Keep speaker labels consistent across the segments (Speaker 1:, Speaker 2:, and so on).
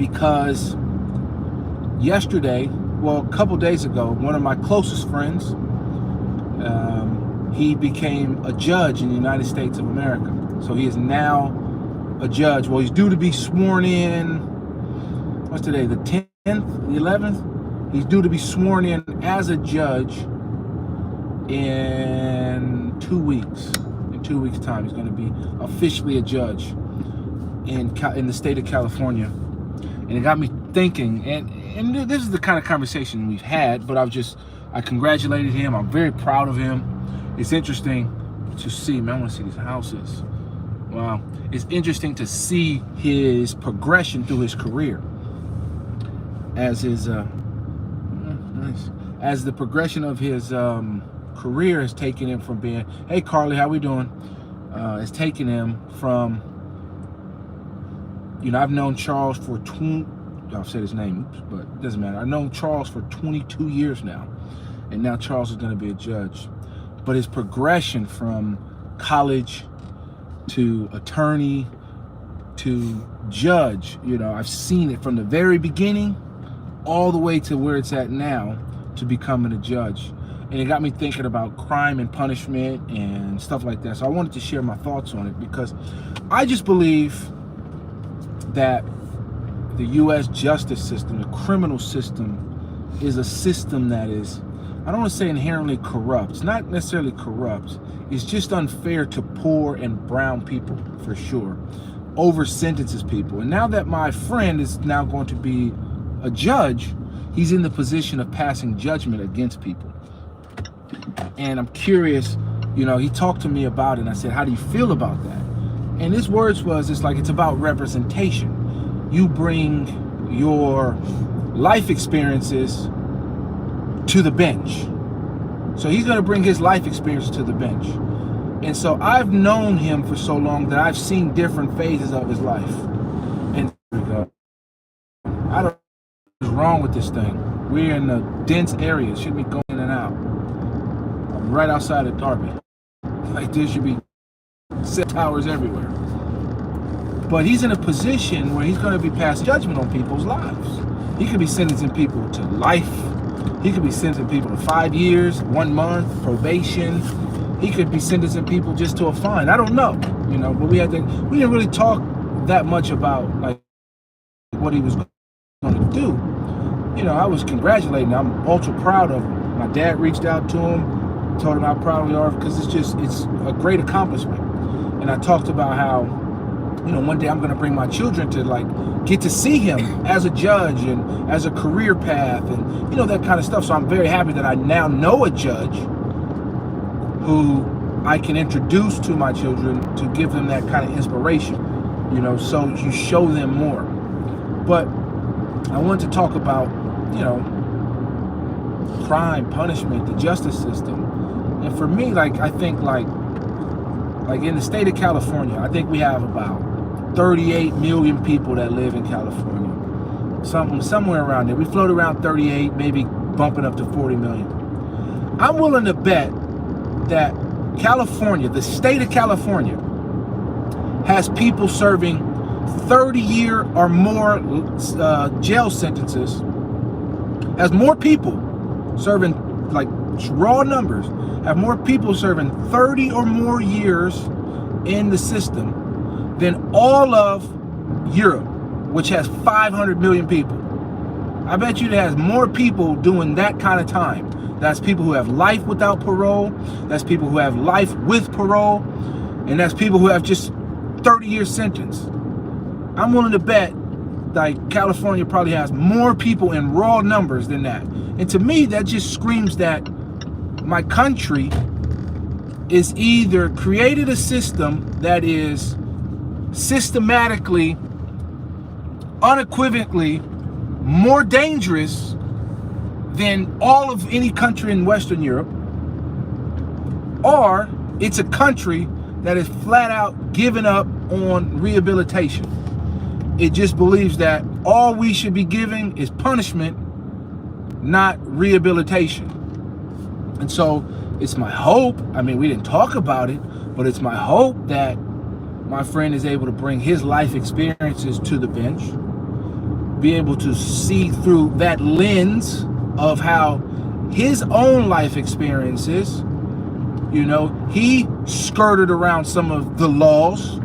Speaker 1: because yesterday, well, a couple days ago, one of my closest friends, he became a judge in the United States of America. So he is now a judge. Well, he's due to be sworn in, what's today, the 10th, the 11th? He's due to be sworn in as a judge in 2 weeks. In 2 weeks' time, he's going to be officially a judge in the state of California. And it got me thinking, and this is the kind of conversation we've had, but I congratulated him. I'm very proud of him. It's interesting to see, man, I want to see these houses. Wow. It's interesting to see his progression through his career as the progression of his career has taken him from being, hey Carly, how we doing? It's taken him from, I've known Charles for I'll say his name, oops, but it doesn't matter. I've known Charles for 22 years now, and now Charles is going to be a judge. But his progression from college to attorney to judge, I've seen it from the very beginning all the way to where it's at now to becoming a judge. And it got me thinking about crime and punishment and stuff like that. So I wanted to share my thoughts on it because I just believe that the U.S. justice system, the criminal system, is a system that is, I don't want to say inherently corrupt. It's not necessarily corrupt. It's just unfair to poor and brown people, for sure. Over sentences people. And now that my friend is now going to be a judge, he's in the position of passing judgment against people. And I'm curious, he talked to me about it, and I said, how do you feel about that? And his words was, it's about representation. You bring your life experiences to the bench. So he's going to bring his life experience to the bench. And so I've known him for so long that I've seen different phases of his life. And I don't know what's wrong with this thing. We're in a dense area. It should be going in and out. I'm right outside of Darby. Like there should be set towers everywhere. But he's in a position where he's going to be passing judgment on people's lives. He could be sentencing people to life. He could be sentencing people to 5 years, 1 month, probation. He could be sentencing people just to a fine. I don't know, but we didn't really talk that much about like what he was going to do. I was congratulating him. I'm ultra proud of him. My dad reached out to him, told him how proud we are because it's a great accomplishment. And I talked about how, one day I'm going to bring my children to get to see him as a judge and as a career path and, that kind of stuff. So I'm very happy that I now know a judge who I can introduce to my children to give them that kind of inspiration, so you show them more. But I want to talk about, crime, punishment, the justice system. And for me, I think in the state of California, I think we have about 38 million people that live in California. Somewhere around there. We float around 38, maybe bumping up to 40 million. I'm willing to bet that California, the state of California, has people serving 30-year or more jail sentences, has more people serving, raw numbers, have more people serving 30 or more years in the system than all of Europe, which has 500 million people. I bet you it has more people doing that kind of time. That's people who have life without parole. That's people who have life with parole. And that's people who have just 30-year sentence. I'm willing to bet California probably has more people in raw numbers than that. And to me, that just screams that my country is either created a system that is systematically, unequivocally more dangerous than all of any country in Western Europe, or it's a country that is flat out given up on rehabilitation. It just believes that all we should be giving is punishment, not rehabilitation. And so it's my hope, we didn't talk about it, but it's my hope that my friend is able to bring his life experiences to the bench. be able to see through that lens of how his own life experiences, you know, he skirted around some of the laws,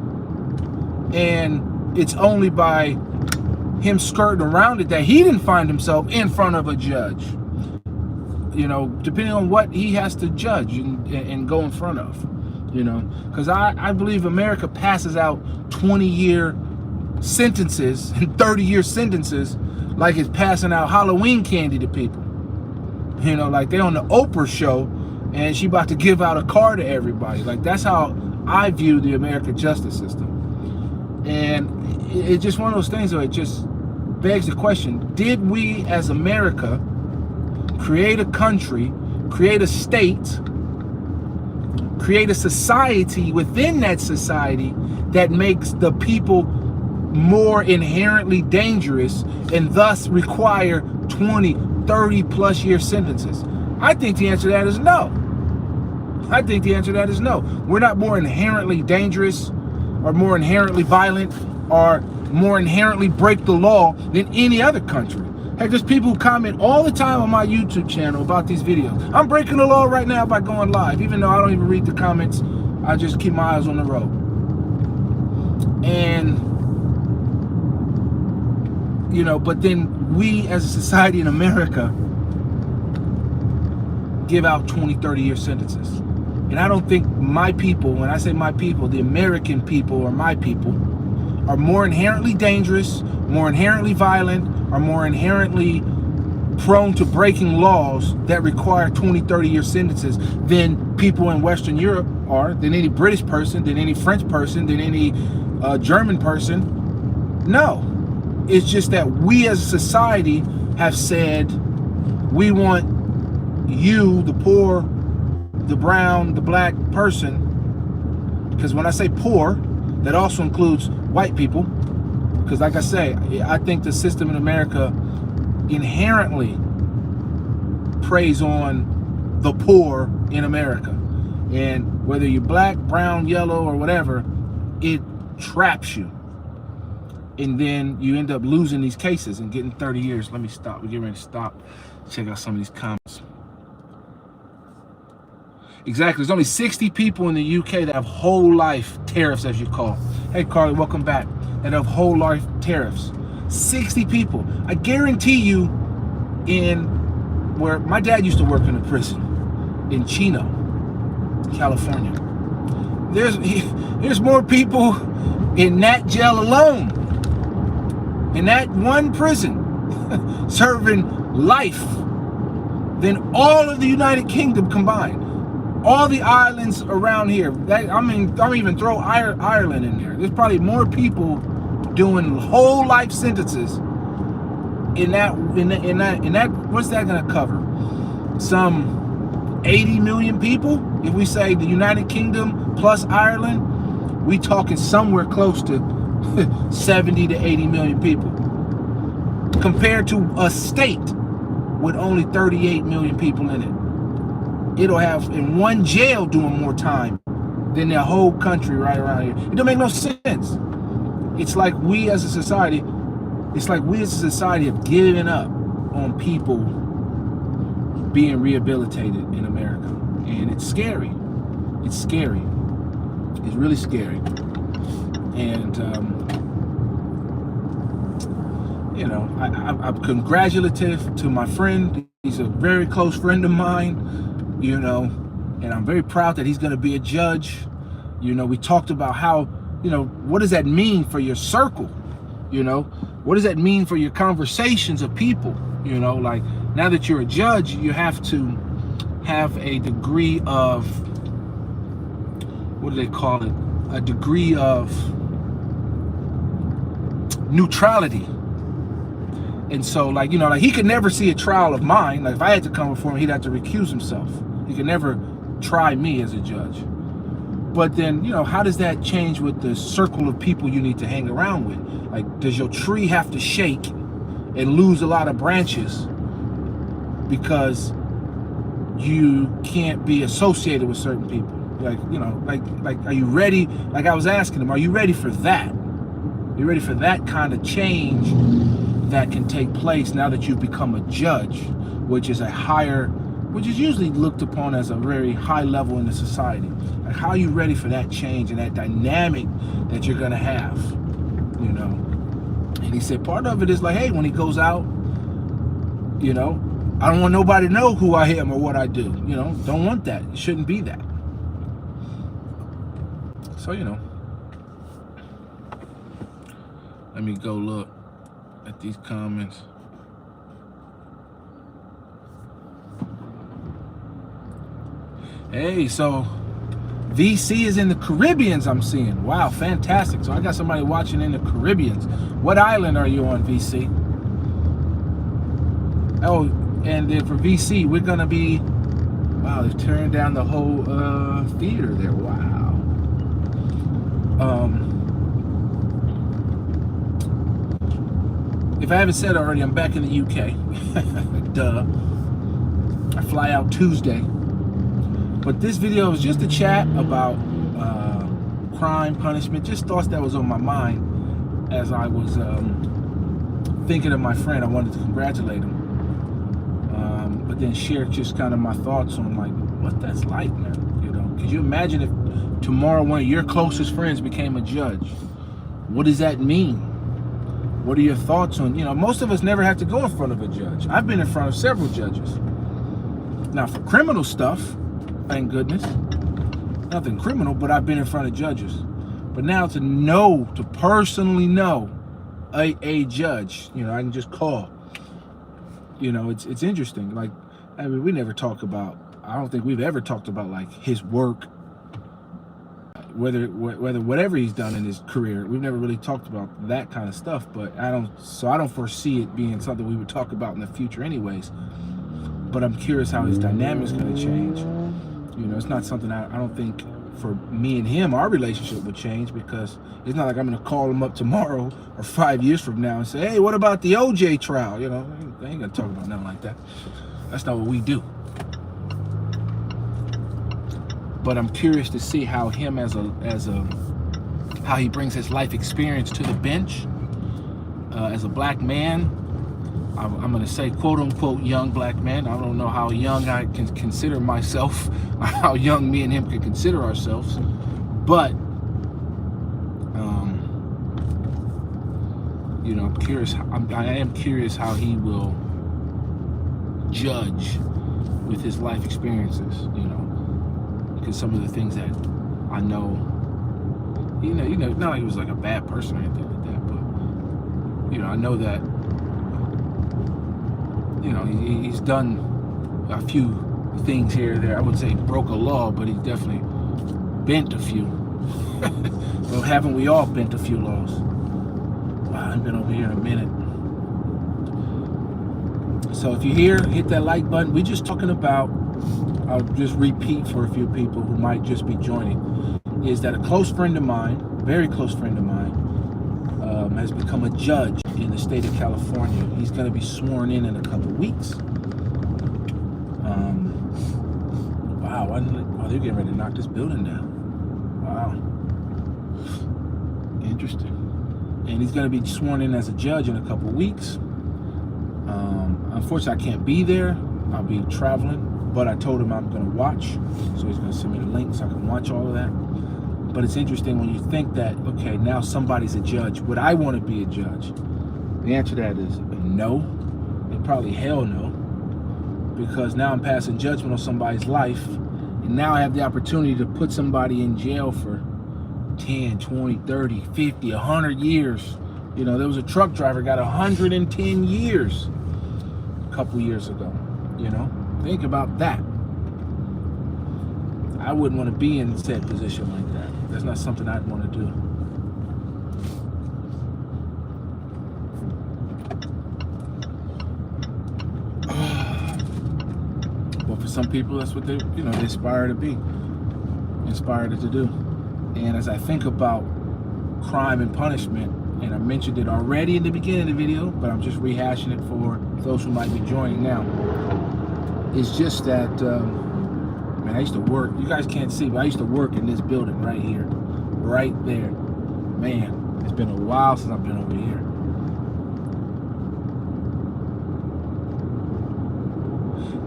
Speaker 1: and it's only by him skirting around it that he didn't find himself in front of a judge, you know, depending on what he has to judge and go in front of, you know, because I believe America passes out 20-year sentences and 30-year sentences like it's passing out Halloween candy to people, you know, like they're on the Oprah show and she about to give out a car to everybody. Like, that's how I view the American justice system. And it's just one of those things where it just begs the question, did we as America create a country, create a state, create a society within that society that makes the people more inherently dangerous and thus require 20, 30 plus year sentences? I think the answer to that is no. I think the answer to that is no. We're not more inherently dangerous or more inherently violent or more inherently break the law than any other country. Heck, there's people who comment all the time on my YouTube channel about these videos. I'm breaking the law right now by going live, even though I don't even read the comments. I just keep my eyes on the road. And, you know, but then we as a society in America give out 20, 30-year sentences. And I don't think my people, when I say my people, the American people or my people, are more inherently dangerous, more inherently violent, or more inherently prone to breaking laws that require 20, 30-year sentences than people in Western Europe are, than any British person, than any French person, than any German person. No. It's just that we as a society have said we want you, the poor, the brown, the black person, because when I say poor, that also includes white people, because like I say, I think the system in America inherently preys on the poor in America. And whether you're black, brown, yellow, or whatever, it traps you. And then you end up losing these cases and getting 30 years. Let me stop. We're getting ready to stop. Check out some of these comments. Exactly. There's only 60 people in the UK that have whole life tariffs, as you call. Hey, Carly, welcome back. That have whole life tariffs. 60 people. I guarantee you, in where my dad used to work in a prison in Chino, California. There's more people in that jail alone, in that one prison, serving life than all of the United Kingdom combined. All the islands around here. Don't even throw Ireland in there. There's probably more people doing whole life sentences in that. What's that going to cover? Some 80 million people. If we say the United Kingdom plus Ireland, we talking somewhere close to 70 to 80 million people, compared to a state with only 38 million people in it. It'll have in one jail doing more time than the whole country right around here. It don't make no sense. It's like we as a society have given up on people being rehabilitated in America. And it's scary. It's scary. It's really scary. And, you know, I'm congratulative to my friend. He's a very close friend of mine. You know, and I'm very proud that he's going to be a judge. You know, we talked about how, you know, what does that mean for your circle? You know, what does that mean for your conversations of people? You know, like now that you're a judge, you have to have a degree of, what do they call it? A degree of neutrality. And so, like, you know, like he could never see a trial of mine. Like if I had to come before him, he'd have to recuse himself. He could never try me as a judge. But then, you know, how does that change with the circle of people you need to hang around with? Like, does your tree have to shake and lose a lot of branches because you can't be associated with certain people? Like, you know, like are you ready? Like I was asking him, are you ready for that? Are you ready for that kind of change that can take place now that you've become a judge, which is which is usually looked upon as a very high level in the society. Like, how are you ready for that change and that dynamic that you're gonna have, you know? And he said part of it is like, hey, when he goes out, you know, I don't want nobody to know who I am or what I do, you know, don't want that. It shouldn't be that. So, you know, let me go look at these comments. Hey, so VC is in the Caribbeans, I'm seeing. Wow, fantastic. So I got somebody watching in the Caribbeans. What island are you on, VC? Oh, and then for VC, we're gonna be, wow, they're tearing down the whole theater there. Wow. If I haven't said already, I'm back in the UK. Duh. I fly out Tuesday. But this video is just a chat about crime, punishment, just thoughts that was on my mind as I was thinking of my friend. I wanted to congratulate him. But then share just kind of my thoughts on like what that's like, man. You know, could you imagine if tomorrow one of your closest friends became a judge? What does that mean? What are your thoughts on, you know, most of us never have to go in front of a judge. I've been in front of several judges. Now for criminal stuff, thank goodness, nothing criminal, but I've been in front of judges. But now to personally know a judge, you know, I can just call. You know, it's interesting. Like, I mean, we never talk about, I don't think we've ever talked about like his work, whether whatever he's done in his career. We've never really talked about that kind of stuff, but I don't foresee it being something we would talk about in the future anyways. But I'm curious how his dynamic's going to change. You know, it's not something I don't think for me and him, our relationship would change, because it's not like I'm going to call him up tomorrow or 5 years from now and say, hey, what about the OJ trial? You know, I ain't going to talk about nothing like that. That's not what we do. But I'm curious to see how him how he brings his life experience to the bench as a black man. I'm going to say, quote unquote, young black man. I don't know how young I can consider myself, or how young me and him can consider ourselves. But, you know, I am curious how he will judge with his life experiences, you know. Because some of the things that I know, you know, not like he was like a bad person or anything like that, but, you know, I know that, you know, he's done a few things here and there. I wouldn't say he broke a law, but he definitely bent a few. Well, haven't we all bent a few laws? Wow, I've been over here in a minute. So if you're here, hit that like button. We're just talking about, I'll just repeat for a few people who might just be joining, is that a close friend of mine, very close friend of mine, has become a judge in the state of California. He's going to be sworn in a couple weeks. Wow, oh, they're getting ready to knock this building down. Wow. Interesting. And he's going to be sworn in as a judge in a couple weeks. Unfortunately, I can't be there. I'll be traveling, but I told him I'm going to watch. So he's going to send me the link so I can watch all of that. But it's interesting when you think that, okay, now somebody's a judge. Would I want to be a judge? The answer to that is no, and probably hell no. Because now I'm passing judgment on somebody's life, and now I have the opportunity to put somebody in jail for 10, 20, 30, 50, 100 years. You know, there was a truck driver got 110 years a couple years ago. You know, think about that. I wouldn't want to be in said position like that. That's not something I'd want to do. But for some people, that's what they aspire to be, inspired to do. And as I think about crime and punishment, and I mentioned it already in the beginning of the video, but I'm just rehashing it for those who might be joining now. It's just that, man, I used to work, you guys can't see, but I used to work in this building right here, right there. Man, it's been a while since I've been over here.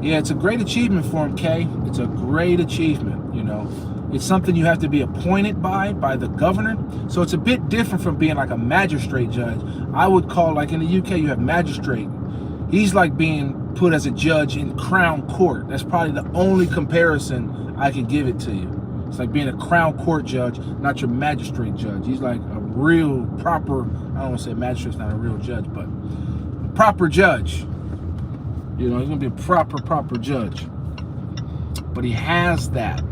Speaker 1: Yeah, it's a great achievement for him, Kay. It's a great achievement, you know. It's something you have to be appointed by the governor. So it's a bit different from being like a magistrate judge. I would call, like in the UK, you have magistrate. He's like being put as a judge in Crown Court. That's probably the only comparison I can give it to you. It's like being a Crown Court judge, not your magistrate judge. He's like a real proper, I don't want to say magistrate's not a real judge, but a proper judge. You know, he's gonna be a proper judge. But he has that.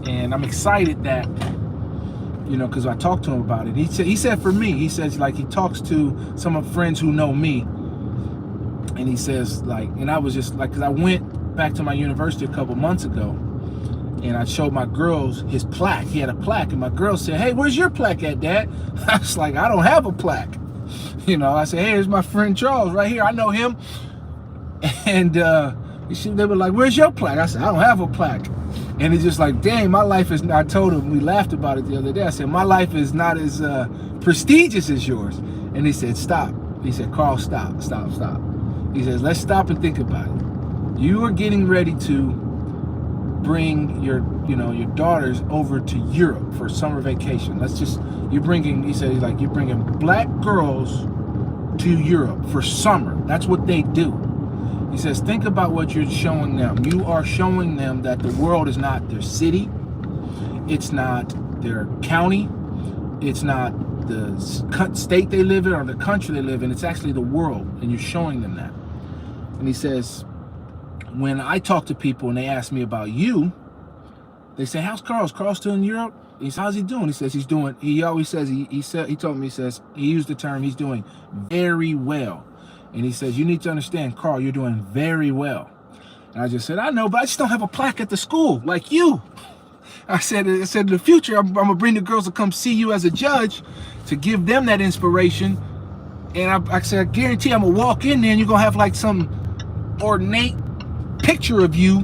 Speaker 1: And I'm excited that, you know, because I talked to him about it. He said for me, he says like he talks to some of friends who know me, and he says like, and I was just like, because I went back to my university a couple months ago, and I showed my girls his plaque. He had a plaque, and my girls said, "Hey, where's your plaque at, Dad?" I was like, "I don't have a plaque." You know, I said, "Hey, here's my friend Charles right here. I know him." And they were like, "Where's your plaque?" I said, "I don't have a plaque." And it's just like, dang, my life is, I told him, we laughed about it the other day. I said, my life is not as prestigious as yours. And he said, stop. He said, Carl, stop. He says, let's stop and think about it. You are getting ready to bring your daughters over to Europe for summer vacation. You're bringing black girls to Europe for summer. That's what they do. He says, think about what you're showing them. You are showing them that the world is not their city. It's not their county. It's not the state they live in or the country they live in. It's actually the world, and you're showing them that. And he says, when I talk to people and they ask me about you, they say, how's Carl? Is Carl still in Europe? He says, how's he doing? He says he always says, he told me, he used the term, he's doing very well. And he says, you need to understand, Carl, you're doing very well. And I just said, I know, but I just don't have a plaque at the school like you. I said in the future, I'm going to bring the girls to come see you as a judge to give them that inspiration. And I said, I guarantee I'm going to walk in there and you're going to have like some ornate picture of you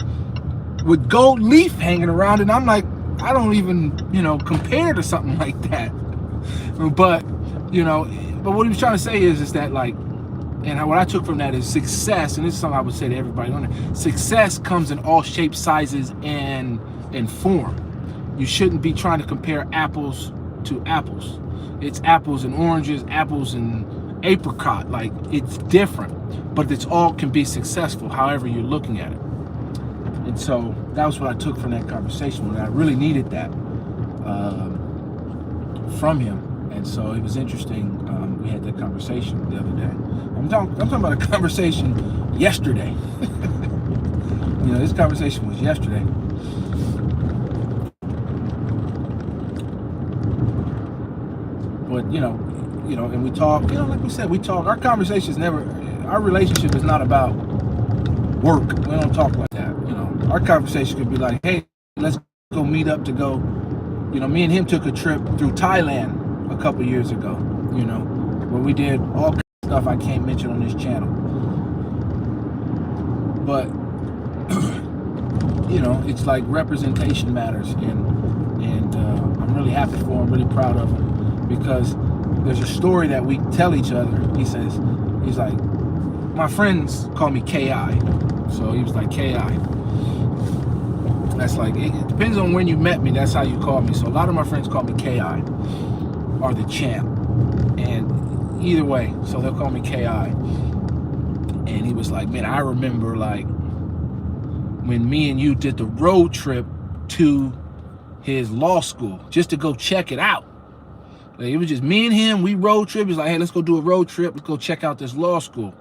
Speaker 1: with gold leaf hanging around. And I'm like, I don't even, compare to something like that. But what he was trying to say is that like, and what I took from that is success, and this is something I would say to everybody on there, success comes in all shapes, sizes, and form. You shouldn't be trying to compare apples to apples. It's apples and oranges, apples and apricot. Like, it's different, but it's all can be successful however you're looking at it. And so that was what I took from that conversation, and I really needed that from him. And so it was interesting. We had that conversation the other day. I'm talking about a conversation yesterday. This conversation was yesterday. But and we talk. Like we said, we talk. Our conversation is never. Our relationship is not about work. We don't talk like that. Our conversation could be like, hey, let's go meet up to go. Me and him took a trip through Thailand a couple years ago. Where we did all kinds of stuff I can't mention on this channel. But it's like representation matters, and I'm really happy for him, really proud of him, because there's a story that we tell each other. He's like, my friends call me KI, so he was like KI. That's like, it depends on when you met me. That's how you call me. So a lot of my friends call me KI, or the champ, and either way, so they'll call me KI. And he was like, man, I remember like when me and you did the road trip to his law school just to go check it out. Like, it was just me and him. We road trip. He's like, hey, let's go do a road trip. Let's go check out this law school.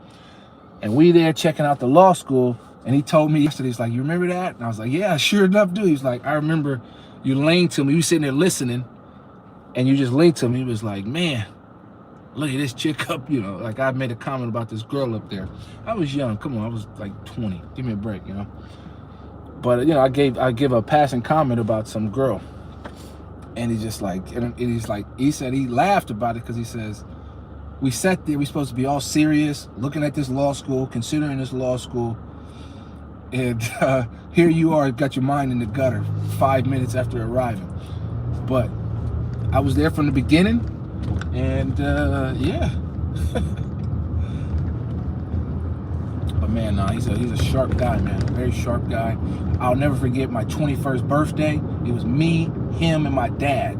Speaker 1: And we there checking out the law school. And he told me yesterday, he's like, you remember that? And I was like, yeah, sure enough, dude. He's like, I remember you laying to me. You sitting there listening, and you just linked to me. He was like, man, look at this chick up, like I made a comment about this girl up there. I was young, come on, I was like 20. Give me a break, But I give a passing comment about some girl, and he's just like, he said he laughed about it because he says, we sat there, we supposed to be all serious, looking at this law school, considering this law school, and here you are, got your mind in the gutter 5 minutes after arriving. But I was there from the beginning. And yeah. But man, no, he's a sharp guy, man. A very sharp guy. I'll never forget my 21st birthday. It was me, him, and my dad.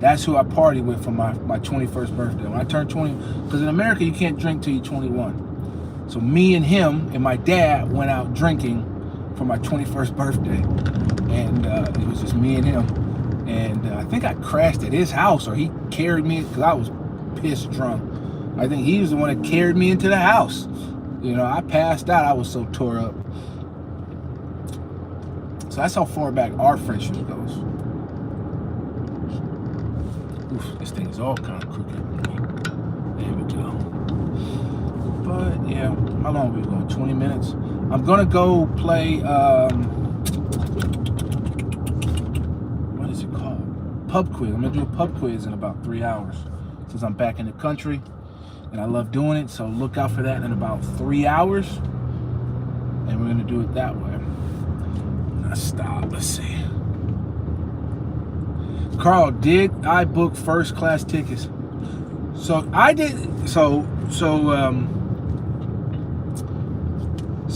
Speaker 1: That's who I partied with for my 21st birthday. When I turned 20, because in America you can't drink till you're 21. So me and him and my dad went out drinking for my 21st birthday, and it was just me and him. And I think I crashed at his house, or he carried me because I was pissed drunk. I think he was the one that carried me into the house. You know, I passed out. I was so tore up. So that's how far back our friendship goes. Oof, this thing is all kind of crooked. There we go. But yeah, how long are we going? 20 minutes? I'm gonna go play, what is it called? Pub quiz. I'm gonna do a pub quiz in about 3 hours since I'm back in the country. And I love doing it, so look out for that in about 3 hours. And we're gonna do it that way. Now stop, let's see. Carl, did I book first class tickets? So I did, so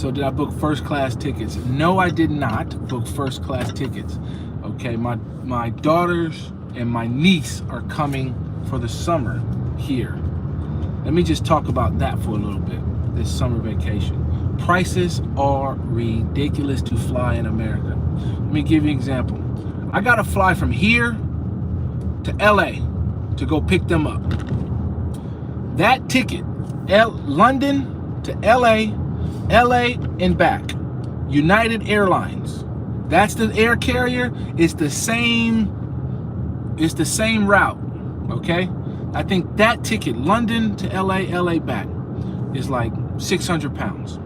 Speaker 1: did I book first class tickets? No, I did not book first class tickets. Okay, my daughters and my niece are coming for the summer here. Let me just talk about that for a little bit, this summer vacation. Prices are ridiculous to fly in America. Let me give you an example. I got to fly from here to LA to go pick them up. That ticket, London to LA and back, United Airlines. That's the air carrier. It's the same route, okay? I think that ticket, London to LA back, is like 600 pounds.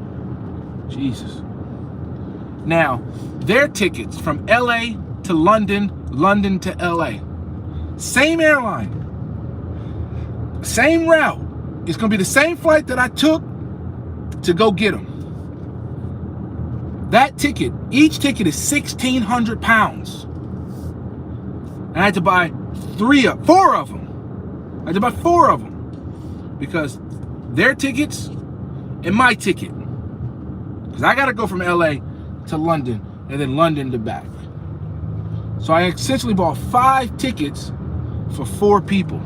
Speaker 1: Jesus. Now, their tickets from LA to London, London to LA, same airline, same route. It's gonna be the same flight that I took to go get them. That ticket, each ticket is 1,600 pounds. And I had to buy 4 of them. I had to buy 4 of them because their tickets and my ticket. Because I got to go from LA to London and then London to back. So I essentially bought 5 tickets for 4 people.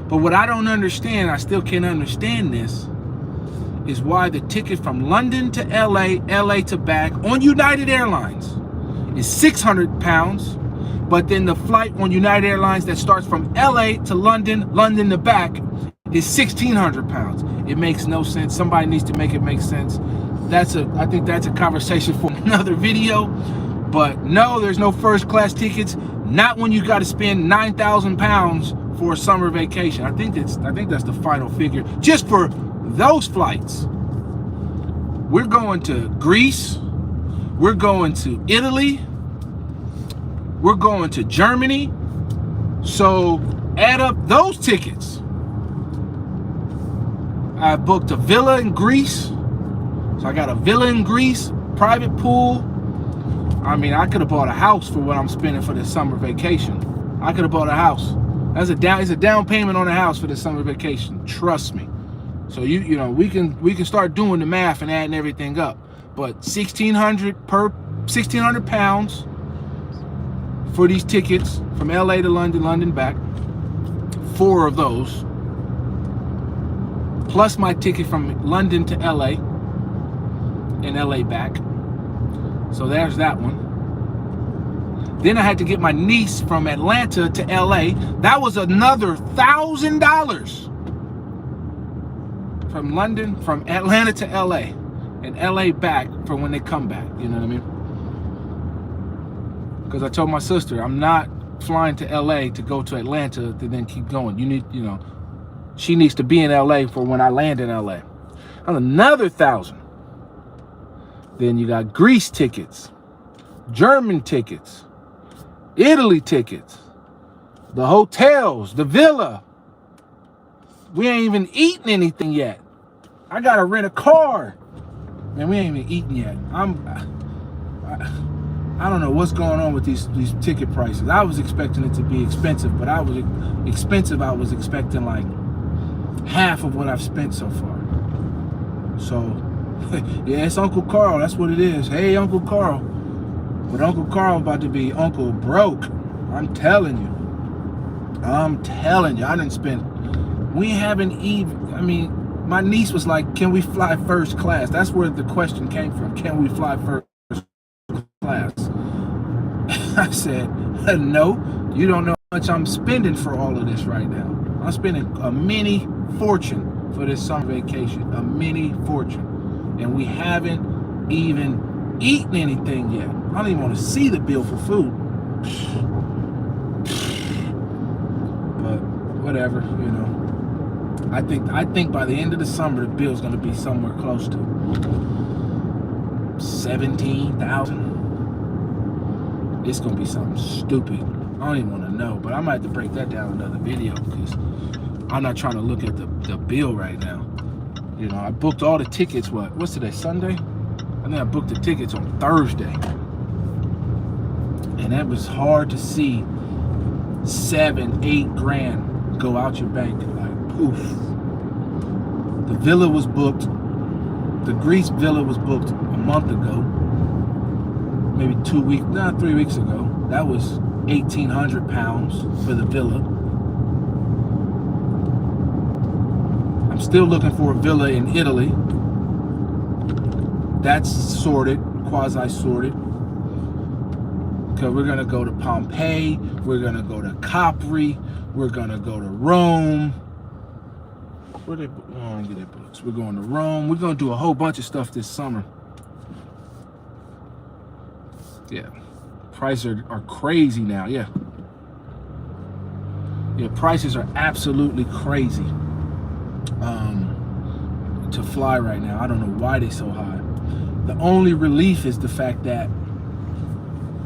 Speaker 1: But what I don't understand, I still can't understand this, is why the ticket from London to LA to back on United Airlines is 600 pounds. But then the flight on United Airlines that starts from LA to London, London to back is 1,600 pounds. It makes no sense. Somebody needs to make it make sense. I think that's a conversation for another video. But no, there's no first class tickets. Not when you got to spend 9,000 pounds for a summer vacation. I think that's the final figure just for those flights. We're going to Greece. We're going to Italy. We're going to Germany. So add up those tickets. I booked a villa in Greece. So I got a villa in Greece, private pool. I mean, I could have bought a house for what I'm spending for this summer vacation. I could have bought a house. It's a down payment on a house for the summer vacation. Trust me. So you know we can start doing the math and adding everything up. But 1,600 pounds for these tickets from LA to London, London back. 4 of those. Plus my ticket from London to LA and LA back. So there's that one. Then I had to get my niece from Atlanta to LA. That was another $1,000. From Atlanta to LA and LA back for when they come back. You know what I mean? Because I told my sister, I'm not flying to LA to go to Atlanta to then keep going. She needs to be in LA for when I land in LA. And another $1,000. Then you got Greece tickets, German tickets, Italy tickets, the hotels, the villa. We ain't even eaten anything yet. I gotta rent a car. Man, we ain't even eaten yet. I don't know what's going on with these ticket prices. I was expecting it to be expensive, but I was expecting like half of what I've spent so far. So Yeah, it's Uncle Carl. That's what it is. Hey, Uncle Carl. But Uncle Carl about to be Uncle Broke. I'm telling you. I didn't spend. We haven't even. I mean, my niece was like, "Can we fly first class?" That's where the question came from. Can we fly first class? I said, "No. You don't know how much I'm spending for all of this right now. I'm spending a mini fortune for this summer vacation. A mini fortune." And we haven't even eaten anything yet. I don't even want to see the bill for food. But whatever, you know. I think by the end of the summer the bill's gonna be somewhere close to 17,000. It's gonna be something stupid. I don't even want to know, but I might have to break that down in another video because I'm not trying to look at the bill right now. You know, I booked all the tickets. What's today? Sunday? I think I booked the tickets on Thursday. And that was hard to see 7-8 grand go out your bank. Like, poof. The villa was booked. The Greece villa was booked a month ago. Maybe 3 weeks ago. That was £1,800 for the villa. I'm still looking for a villa in Italy. That's sorted, quasi-sorted. Because we're going to go to Pompeii. We're going to go to Capri. We're going to go to Rome. Where they, oh, get their books. We're going to Rome. We're going to do a whole bunch of stuff this summer. Yeah. Prices are crazy now. Yeah. Yeah, prices are absolutely crazy. To fly right now. I don't know why they're so high. The only relief is the fact that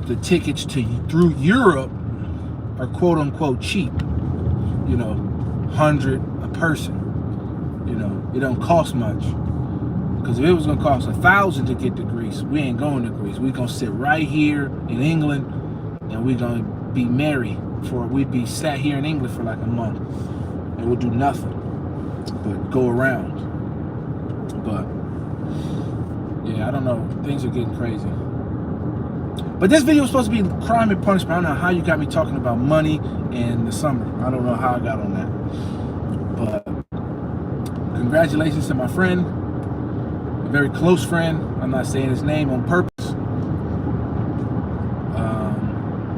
Speaker 1: the tickets through Europe are quote unquote cheap. You know, 100 a person. You know, it don't cost much. Because if it was gonna cost 1,000 to get to Greece, we ain't going to Greece. We're gonna sit right here in England and we're gonna be merry we'd be sat here in England for like a month and we'll do nothing but go around. But yeah, I don't know. Things are getting crazy. But this video was supposed to be crime and punishment. I don't know how you got me talking about money and the summer. I don't know how I got on that. But congratulations to my friend, a very close friend. I'm not saying his name on purpose.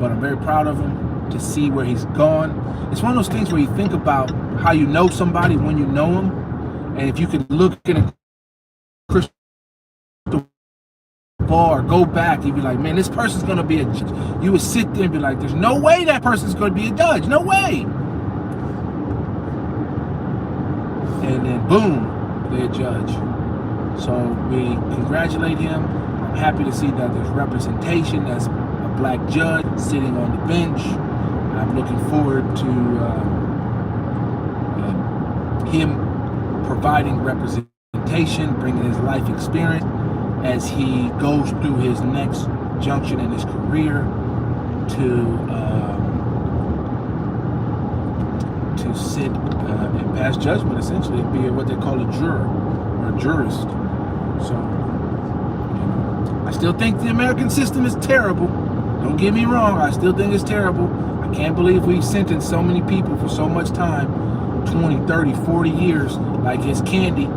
Speaker 1: But I'm very proud of him to see where he's gone. It's one of those things where you think about how you know somebody when you know them. And if you could look in a crystal ball or go back, you'd be like, man, this person's gonna be a judge. You would sit there and be like, there's no way that person's gonna be a judge. No way. And then boom, they're a judge. So we congratulate him. I'm happy to see that there's representation. That's a black judge sitting on the bench. I'm looking forward to him providing representation, bringing his life experience as he goes through his next junction in his career to sit and pass judgment, essentially, and be what they call a juror or a jurist. So, you know, I still think the American system is terrible. Don't get me wrong, I still think it's terrible. I can't believe we've sentenced so many people for so much time, 20, 30, 40 years, like it's candy.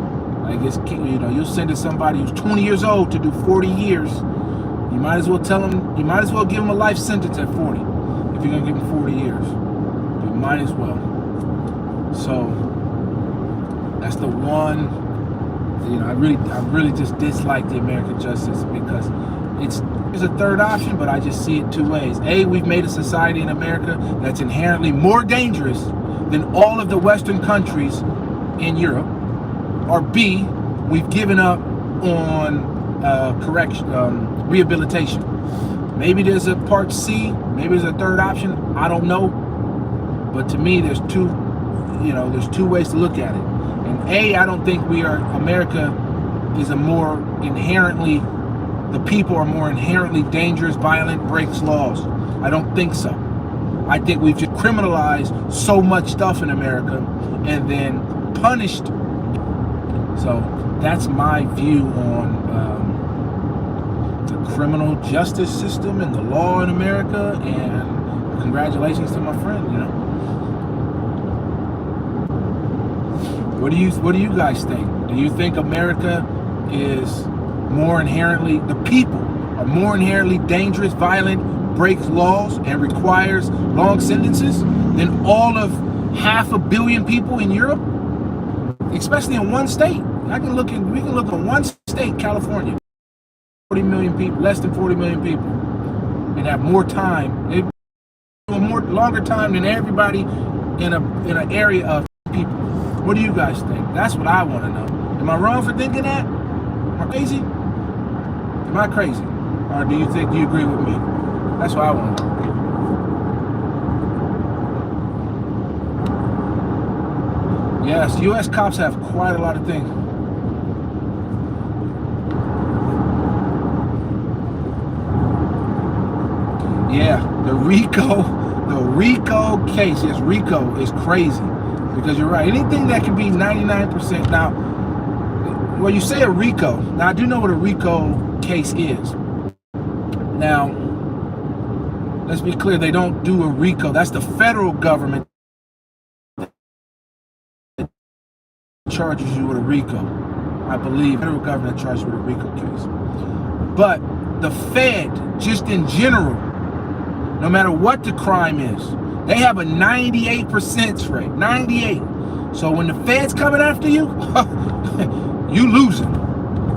Speaker 1: Like it's, you know, you'll sentence somebody who's 20 years old to do 40 years. You might as well tell them, you might as well give them a life sentence at 40 if you're gonna give them 40 years. You might as well. So that's the one, you know, I really just dislike the American justice because it's a third option, but I just see it two ways. A, we've made a society in America that's inherently more dangerous than all of the Western countries in Europe. Or B, we've given up on rehabilitation. Maybe there's a part C, maybe there's a third option, I don't know. But to me, there's two ways to look at it. And A, I don't think America is the people are more inherently dangerous, violent, breaks laws. I don't think so. I think we've just criminalized so much stuff in America and then punished So that's my view on the criminal justice system and the law in America. And congratulations to my friend. You know, what do you guys think? Do you think America is more inherently, the people are more inherently dangerous, violent, breaks laws, and requires long sentences than all of 500 million people in Europe, especially in one state? We can look at one state, California, 40 million people, less than 40 million people, and have more time, longer time than everybody in an area of people. What do you guys think? That's what I want to know. Am I wrong for thinking that? Am I crazy? Am I crazy? Or do you agree with me? That's what I want to know. Yes, U.S. cops have quite a lot of things. Yeah, the RICO case, yes, RICO is crazy. Because you're right, anything that can be 99%. Now, well, you say a RICO. Now, I do know what a RICO case is. Now, let's be clear, they don't do a RICO. That's the federal government that charges you with a RICO. I believe the federal government charges you with a RICO case. But the Fed, just in general, no matter what the crime is, they have a 98% rate. 98. So when the Fed's coming after you, you losing.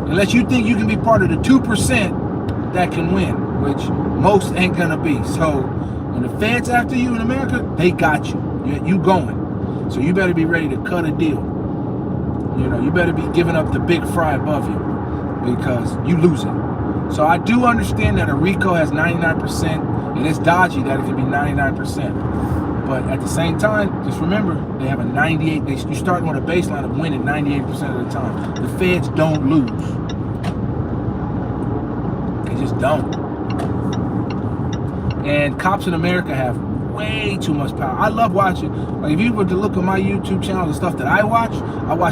Speaker 1: Unless you think you can be part of the 2% that can win, which most ain't gonna be. So when the Fed's after you in America, they got you. You going. So you better be ready to cut a deal. You know, you better be giving up the big fry above you, because you losing. So I do understand that a RICO has 99%, and it's dodgy that it can be 99%. But at the same time, just remember, they have a 98. You start on a baseline of winning 98% of the time. The Feds don't lose. They just don't. And cops in America have way too much power. I love watching. Like, if you were to look at my YouTube channel, the stuff that I watch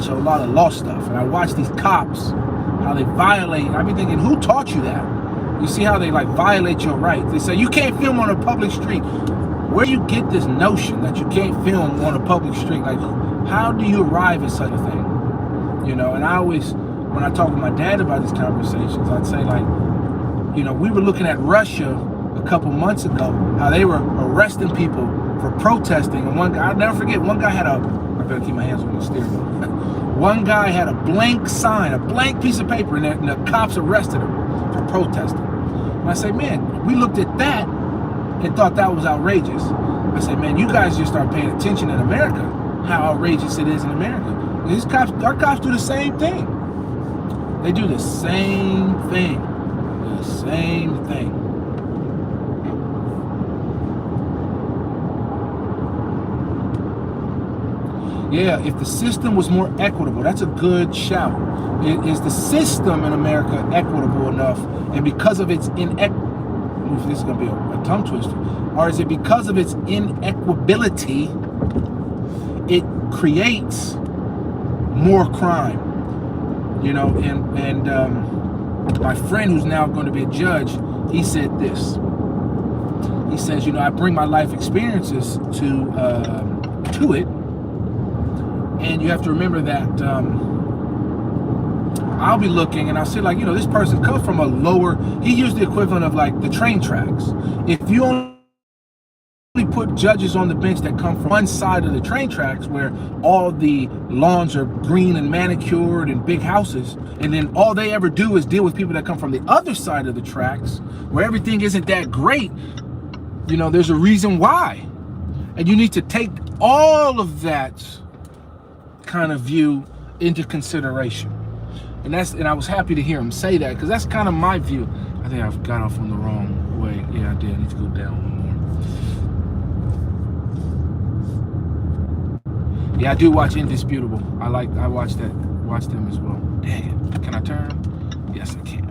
Speaker 1: a lot of law stuff. And I watch these cops, how they violate. I be thinking, who taught you that? You see how they like violate your rights. They say you can't film on a public street. Where do you get this notion that you can't film on a public street? Like, how do you arrive at such a thing? You know, and I always, when I talk with my dad about these conversations, I'd say, like, you know, we were looking at Russia a couple months ago, how they were arresting people for protesting. And one guy, I'll never forget, one guy had I better keep my hands on the steering wheel. One guy had a blank sign, a blank piece of paper, and the cops arrested him for protesting. And I say, man, we looked at that and thought that was outrageous. I said, man, you guys just start paying attention in America, how outrageous it is in America. These cops, our cops do the same thing. They do the same thing. The same thing. Yeah, if the system was more equitable, that's a good shout. Is the system in America equitable enough? And because of its this is going to be a tongue twister. Or is it because of its inequability, it creates more crime? You know, and my friend who's now going to be a judge, he said this. He says, you know, I bring my life experiences to it. And you have to remember that I'll be looking and I'll see, like, you know, this person comes from a lower, he used the equivalent of like the train tracks. If you only put judges on the bench that come from one side of the train tracks where all the lawns are green and manicured and big houses, and then all they ever do is deal with people that come from the other side of the tracks where everything isn't that great, you know, there's a reason why. And you need to take all of that kind of view into consideration. And I was happy to hear him say that, because that's kind of my view. I think I've got off on the wrong way. Yeah, I did. I need to go down one more. Yeah, I do watch Indisputable. I watch them as well. Dang it. Can I turn? Yes, I can.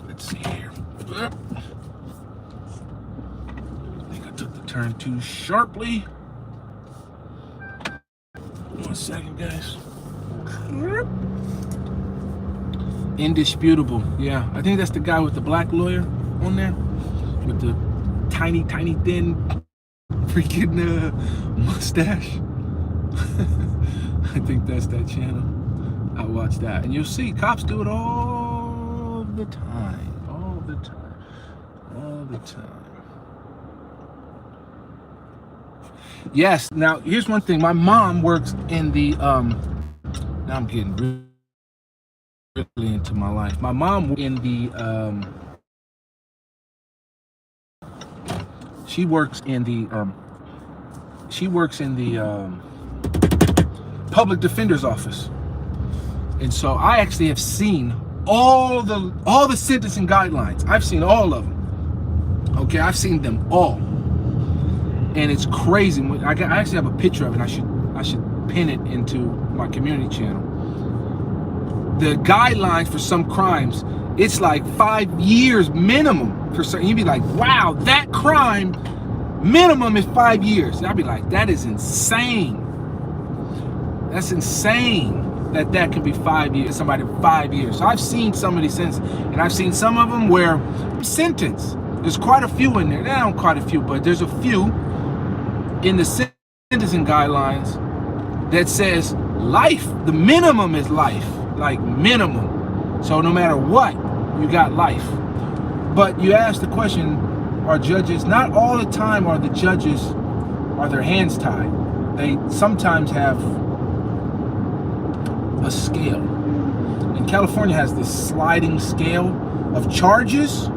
Speaker 1: Let's see here. I think I took the turn too sharply. 1 second. guys. Indisputable. Yeah, I think that's the guy with the black lawyer on there with the tiny thin freaking mustache. I think that's that channel. I watch that, and you'll see cops do it all the time. Yes. Now here's one thing. My mom works in the now I'm getting really into my life. My mom in the she works in the public defender's office, and so I actually have seen all the sentencing guidelines. I've seen all of them. Okay, I've seen them all, and it's crazy. I actually have a picture of it. I should pin it into my community channel. The guidelines for some crimes, it's like 5 years minimum for certain. You'd be like, wow, that crime minimum is 5 years. And I'd be like, that is insane. That's insane that can be 5 years. Somebody 5 years. So I've seen some of these sentences, and I've seen some of them where sentence. There's quite a few in there. Not quite a few, but there's a few in the sentencing guidelines that says life. The minimum is life. Like minimum. So no matter what, you got life. But you ask the question, are judges, not all the time are the judges, are their hands tied. They sometimes have a scale. And California has this sliding scale of charges.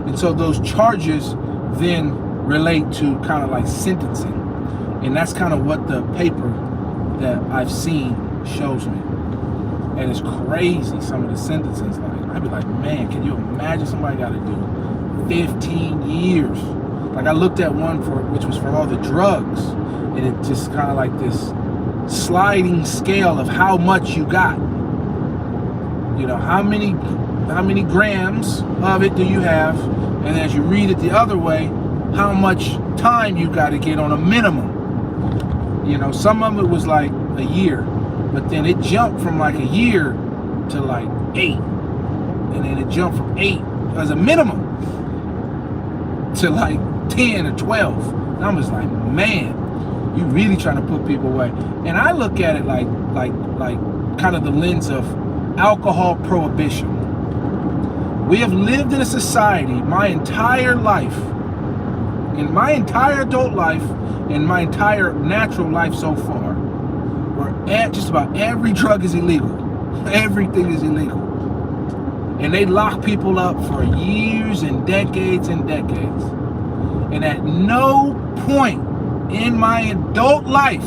Speaker 1: And so those charges then relate to kind of like sentencing. And that's kind of what the paper that I've seen shows me. And it's crazy, some of the sentences. Like, I'd be like, man, can you imagine somebody got to do 15 years? Like I looked at one which was for all the drugs, and it just kind of like this sliding scale of how much you got. You know, how many grams of it do you have? And as you read it the other way, how much time you got to get on a minimum. You know, some of it was like a year. But then it jumped from like a year to like 8. And then it jumped from 8 as a minimum to like 10 or 12. And I'm just like, man, you really trying to put people away. And I look at it like kind of the lens of alcohol prohibition. We have lived in a society my entire life, in my entire adult life, in my entire natural life so far, where just about every drug is illegal. Everything is illegal. And they lock people up for years and decades and decades. And at no point in my adult life,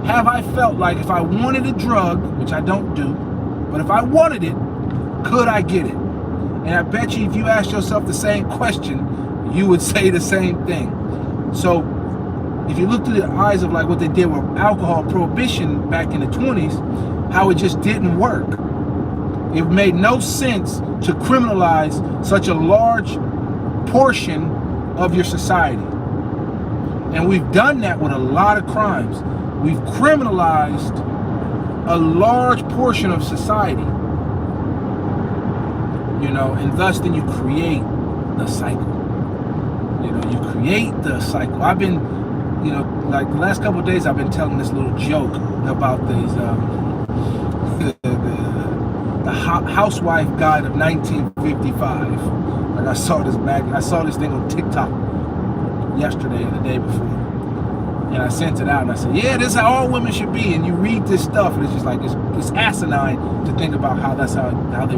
Speaker 1: have I felt like if I wanted a drug, which I don't do, but if I wanted it, could I get it? And I bet you if you ask yourself the same question, you would say the same thing. So if you look through the eyes of like what they did with alcohol prohibition back in the 20s, how it just didn't work. It made no sense to criminalize such a large portion of your society. And we've done that with a lot of crimes. We've criminalized a large portion of society. You know, and thus then you create the cycle. You know, you create the cycle. I've been, you know, like the last couple of days I've been telling this little joke about these the housewife guide of 1955. Like I saw this thing on TikTok yesterday and the day before. And I sent it out and I said, yeah, this is how all women should be. And you read this stuff and it's just like it's asinine to think about how that's how they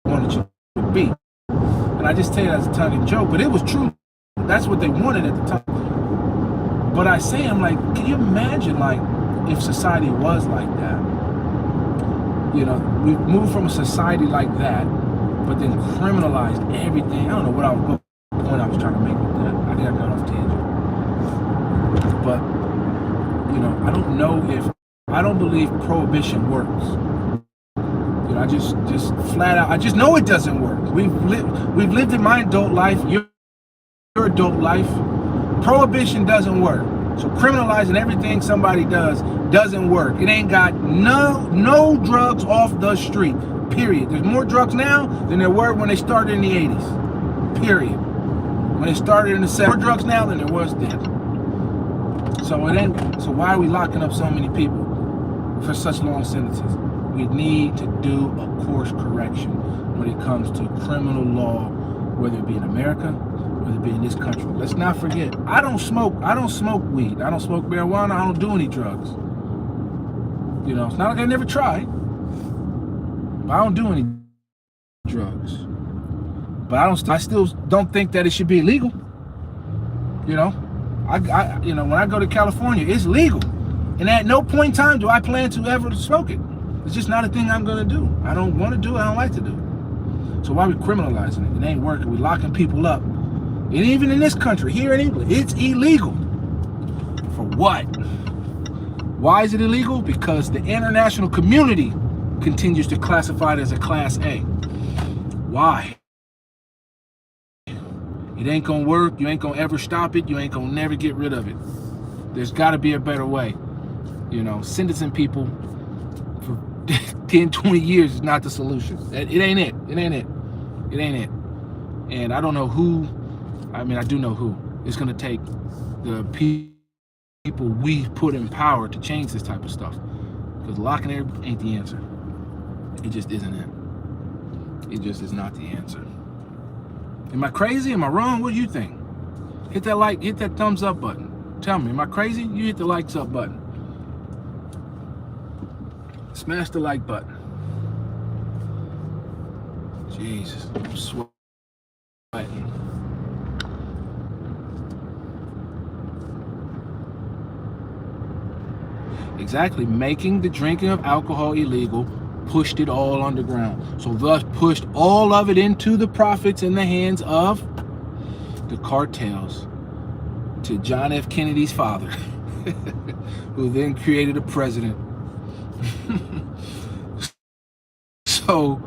Speaker 1: wanted you to be. And I just tell you that's a tongue in joke, but it was true. That's what they wanted at the time. But I say, I'm like, can you imagine like if society was like that? You know, we've moved from a society like that, but then criminalized everything. I don't know what point I was trying to make with that. I think I got off tangent. But, you know, I don't believe prohibition works. You know, I just flat out, I just know it doesn't work. We've lived in my adult life, your adult life. Prohibition doesn't work. So criminalizing everything somebody does doesn't work. It ain't got no drugs off the street, period. There's more drugs now than there were when they started in the 80s, period. When they started in the 70s, more drugs now than there was then. So why are we locking up so many people for such long sentences? We need to do a course correction when it comes to criminal law, whether it be in America, whether it be in this country. Let's not forget, I don't smoke weed. I don't smoke marijuana. I don't do any drugs. You know, it's not like I never tried, but I don't do any drugs. But I still don't think that it should be illegal. You know, you know, when I go to California, it's legal. And at no point in time do I plan to ever smoke it. It's just not a thing I'm gonna do. I don't want to do it, I don't like to do it. So why are we criminalizing it? It ain't working. We're locking people up. And even in this country, here in England, it's illegal. For what? Why is it illegal? Because the international community continues to classify it as a Class A. Why? It ain't gonna work. You ain't gonna ever stop it. You ain't gonna never get rid of it. There's gotta be a better way. You know, sentencing people for 10, 20 years is not the solution. It ain't it. It ain't it. It ain't it. And I don't know who, I mean, I do know who. It's going to take the people we put in power to change this type of stuff. Because locking it ain't the answer. It just isn't it. It just is not the answer. Am I crazy? Am I wrong? What do you think? Hit that like, hit that thumbs up button. Tell me, am I crazy? You hit the likes up button. Smash the like button. Jesus, I'm sweating. Exactly, making the drinking of alcohol illegal pushed it all underground. So thus pushed all of it into the profits in the hands of the cartels, to John F. Kennedy's father, who then created a president. So,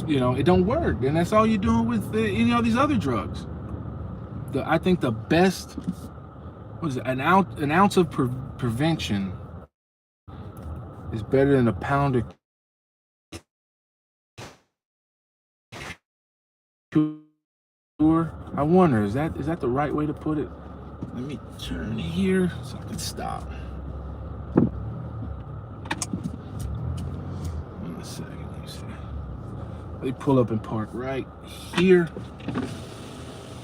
Speaker 1: you know, it don't work, and that's all you're doing with any of these other drugs. I think the best, what is it, an ounce of prevention is better than a pound of cure. I wonder, is that the right way to put it? Let me turn here so I can stop. In a second, let me see. They pull up and park right here.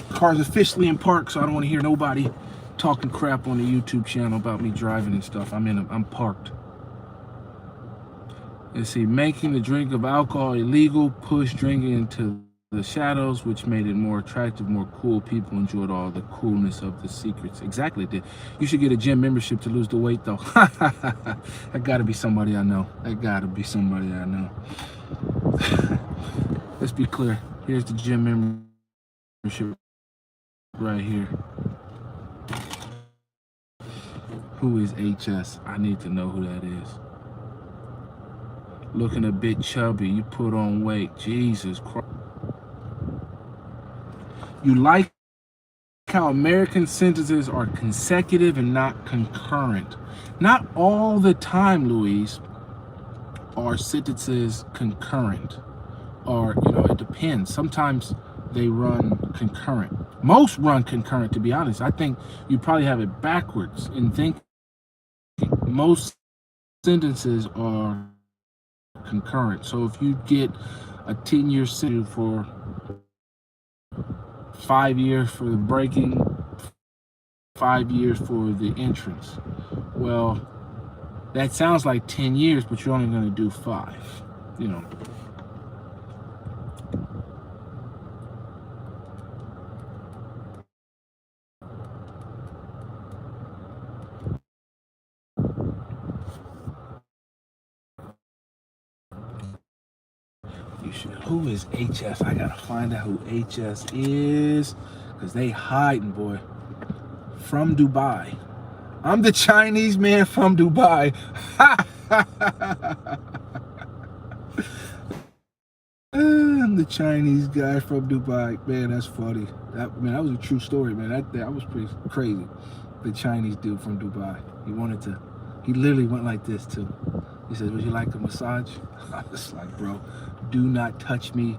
Speaker 1: Car's officially in park, so I don't want to hear nobody talking crap on the YouTube channel about me driving and stuff. I'm parked. Let's see, making the drink of alcohol illegal pushed drinking into the shadows, which made it more attractive, more cool. People enjoyed all the coolness of the secrets. Exactly. You should get a gym membership to lose the weight, though. That gotta be somebody I know. That gotta be somebody I know. Let's be clear. Here's the gym membership right here. Who is HS? I need to know who that is. Looking a bit chubby. You put on weight. Jesus Christ. You like how American sentences are consecutive and not concurrent. Not all the time, Louise, are sentences concurrent. Or, you know, it depends. Sometimes they run concurrent. Most run concurrent, to be honest. I think you probably have it backwards in thinking. Most sentences are concurrent. So if you get a 10-year sentence for 5 years for the breaking, 5 years for the entrance, well, that sounds like 10 years, but you're only going to do 5, you know. Who is HS? I gotta find out who HS is, because they hiding, boy. From Dubai. I'm the Chinese man from Dubai. I'm the Chinese guy from Dubai. Man, that's funny. That was a true story, man. That was pretty crazy. the Chinese dude from Dubai. He literally went like this too. He said, would you like a massage? I was like, bro, do not touch me.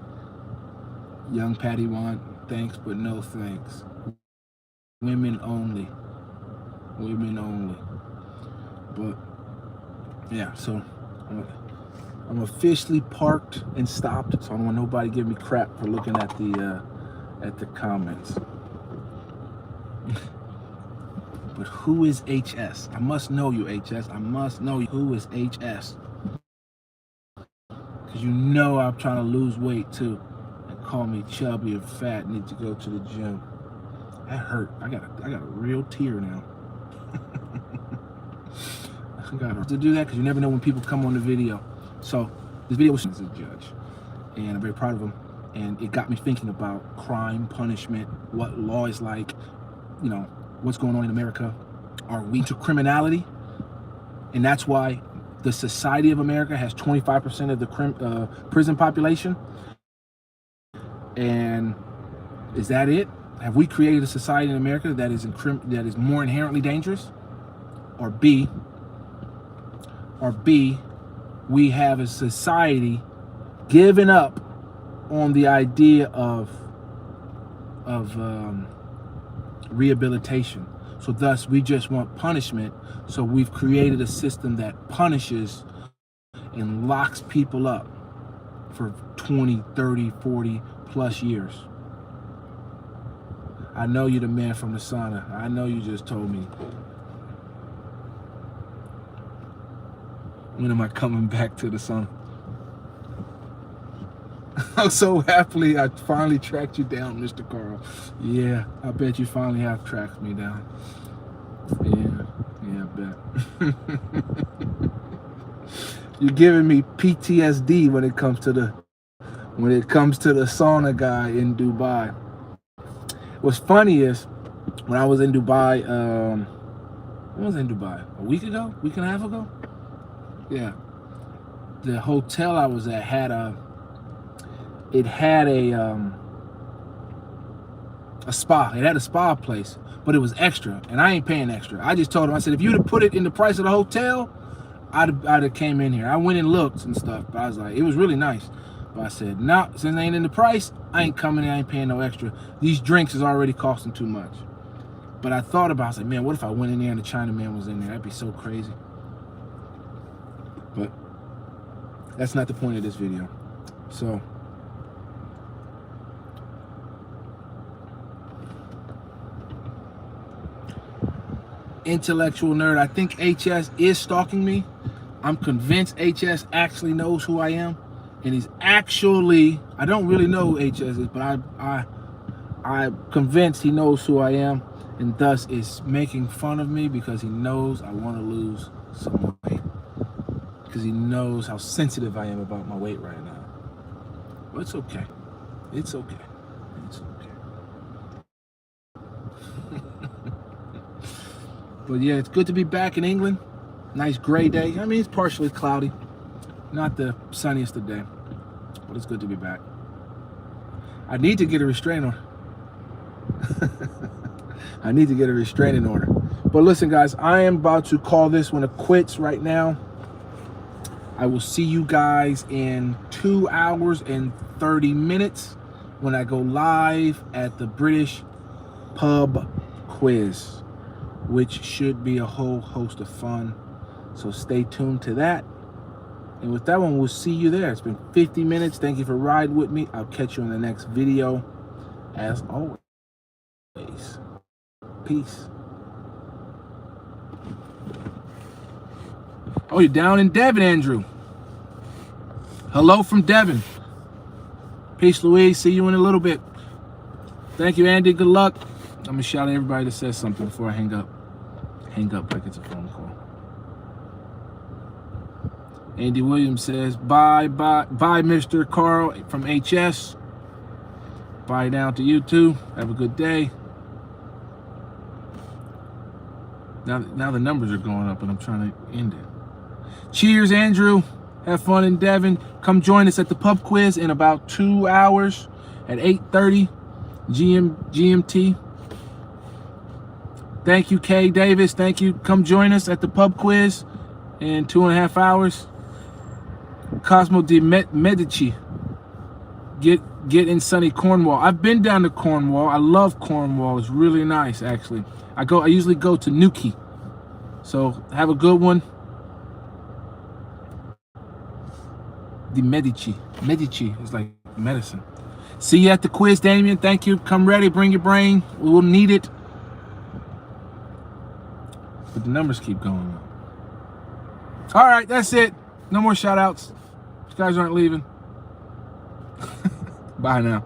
Speaker 1: Young Patty want thanks, but no thanks. Women only. Women only. But yeah, so I'm officially parked and stopped, so I don't want nobody give me crap for looking at the comments. But who is HS? I must know you, HS. I must know you. Who is HS? Because you know I'm trying to lose weight too. And call me chubby and fat, need to go to the gym. That hurt. I got a real tear now. I got to do that because you never know when people come on the video. So this video was as a judge, and I'm very proud of him. And it got me thinking about crime, punishment, what law is like, you know, what's going on in America. Are we into criminality? And that's why the society of America has 25% of the prison population. And is that it? Have we created a society in America that is more inherently dangerous? Or B, we have a society given up on the idea of rehabilitation. So thus we just want punishment. So we've created a system that punishes and locks people up for 20, 30, 40 plus years. I know you're the man from the sauna. I know you just told me. When am I coming back to the sauna? I'm so happily I finally tracked you down, Mr. Carl. Yeah, I bet you finally have tracked me down. Yeah, I bet. You're giving me PTSD when it comes to the sauna guy in Dubai. What's funny is when I was in Dubai, when was I in Dubai? A week and a half ago? Yeah. The hotel I was at had a spa. It had a spa place, but it was extra, and I ain't paying extra. I just told him, I said, if you'd have put it in the price of the hotel, I'd have came in here. I went and looked and stuff, but I was like, it was really nice. But I said, no, since it ain't in the price, I ain't coming in, I ain't paying no extra. These drinks is already costing too much. But I thought about it, I was like, man, what if I went in there and the Chinaman was in there? That'd be so crazy. But that's not the point of this video. So intellectual nerd, I think HS is stalking me. I'm convinced HS actually knows who I am, and he's actually, I don't really know who HS is, but I'm convinced he knows who I am, and thus is making fun of me because he knows I want to lose some weight, because he knows how sensitive I am about my weight right now. But it's okay. It's okay. It's okay. But yeah, it's good to be back in England. Nice gray day. I mean, it's partially cloudy. Not the sunniest of day. But it's good to be back. I need to get a restraining order. I need to get a restraining order. But listen, guys, I am about to call this one a quits right now. I will see you guys in 2 hours and 30 minutes when I go live at the British pub quiz, which should be a whole host of fun. So stay tuned to that. And with that one, we'll see you there. It's been 50 minutes. Thank you for riding with me. I'll catch you in the next video. As always, peace. Oh, you're down in Devon, Andrew. Hello from Devon. Peace, Louise. See you in a little bit. Thank you, Andy. Good luck. I'm going to shout at everybody that says something before I hang up. Hang up like it's a phone call. Andy Williams says, bye, Mr. Carl from HS. Bye down to you too. Have a good day. Now the numbers are going up and I'm trying to end it. Cheers, Andrew. Have fun in Devon. Come join us at the pub quiz in about 2 hours at 8:30 GMT. Thank you, Kay Davis. Thank you. Come join us at the pub quiz in 2.5 hours. Cosmo de Medici. Get in sunny Cornwall. I've been down to Cornwall. I love Cornwall. It's really nice, actually. I usually go to Newquay. So have a good one. De Medici. Medici is like medicine. See you at the quiz, Damien. Thank you. Come ready. Bring your brain. We will need it. But the numbers keep going up. All right, that's it. No more shout outs. You guys aren't leaving. Bye now.